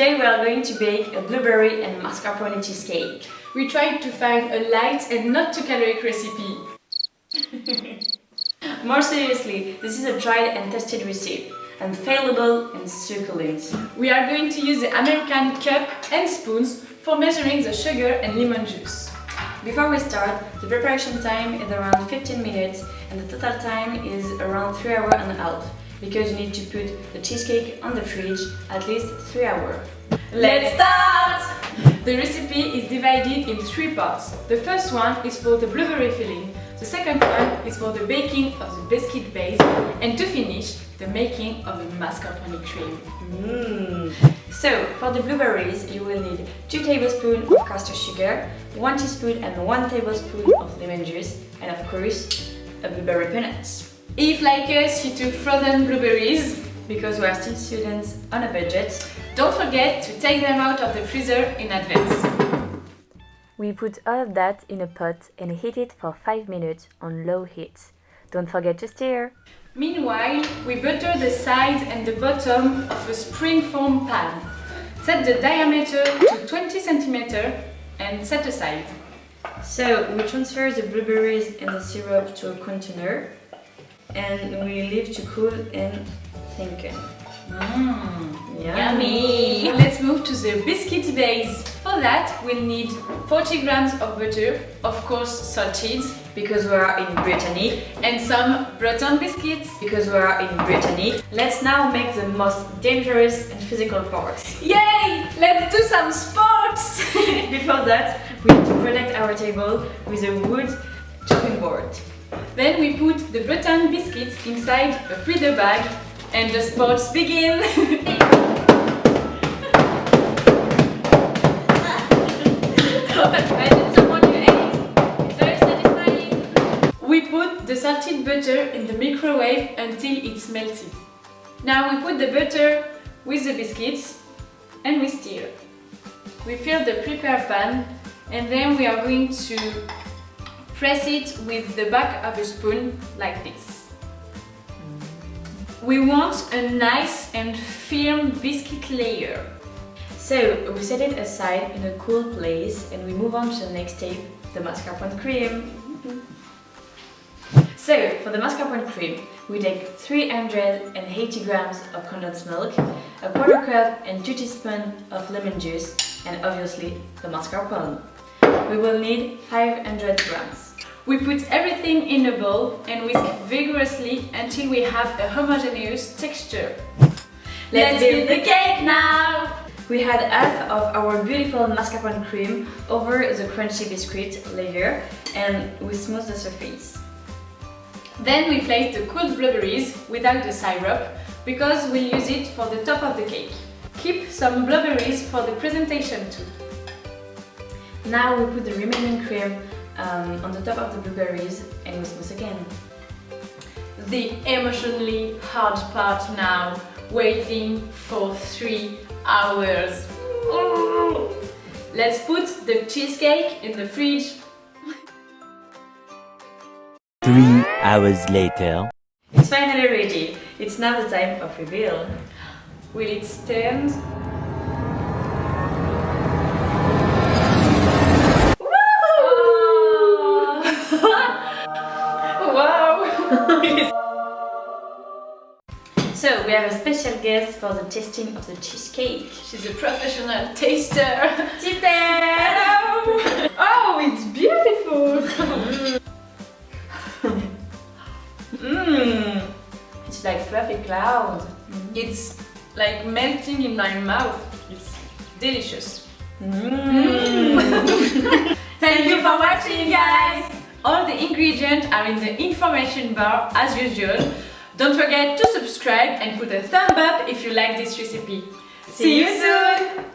Today we are going to bake a blueberry and mascarpone cheesecake. We tried to find a light and not too caloric recipe. More seriously, this is a tried and tested recipe, unfailable and succulent. We are going to use the American cup and spoons for measuring the sugar and lemon juice. Before we start, the preparation time is around 15 minutes and the total time is around 3 hours and a half, because you need to put the cheesecake on the fridge at least 3 hours. Let's start! The recipe is divided in 3 parts. The first one is for the blueberry filling, the second one is for the baking of the biscuit base, and to finish, the making of the mascarpone cream. So, for the blueberries, you will need 2 tablespoons of caster sugar, 1 teaspoon and 1 tablespoon of lemon juice, and of course, a blueberry peanuts. If, like us, you took frozen blueberries, because we are still students on a budget, don't forget to take them out of the freezer in advance. We put all of that in a pot and heat it for 5 minutes on low heat. Don't forget to stir. Meanwhile, we butter the sides and the bottom of a spring-form pan. Set the diameter to 20 cm and set aside. So, we transfer the blueberries and the syrup to a container and we leave to cool and thicken. Yummy! Let's move to the biscuit base. For that, we'll need 40 grams of butter, of course salted, because we are in Brittany, and some Breton biscuits, because we are in Brittany. Let's now make the most dangerous and physical parts. Yay! Let's do some sports! Before that, we need to protect our table with a wood chopping board. Then we put the Breton biscuits inside a freezer bag and the sports begin! We put the salted butter in the microwave until it's melted. Now we put the butter with the biscuits and we stir. We fill the prepared pan and then we are going to press it with the back of a spoon like this. We want a nice and firm biscuit layer. So we set it aside in a cool place and we move on to the next step, the mascarpone cream. So for the mascarpone cream, we take 380 grams of condensed milk, a quarter cup and 2 teaspoons of lemon juice, and obviously the mascarpone. We will need 500 grams. We put everything in a bowl and whisk vigorously until we have a homogeneous texture. Let's build the cake now! We add half of our beautiful mascarpone cream over the crunchy biscuit layer and we smooth the surface. Then we place the cooled blueberries without the syrup because we'll use it for the top of the cake. Keep some blueberries for the presentation too. Now we put the remaining cream on the top of the blueberries and we smooth again. The emotionally hard part now, waiting for 3 hours. Let's put the cheesecake in the fridge. 3 hours later. It's finally ready. It's now the time of reveal. Will it stand? So we have a special guest for the tasting of the cheesecake. She's a professional taster. Hello! Oh, it's beautiful! It's like fluffy cloud. It's like melting in my mouth. It's delicious. Thank you for watching, guys! All the ingredients are in the information bar as usual. Don't forget to subscribe and put a thumb up if you like this recipe. See you soon!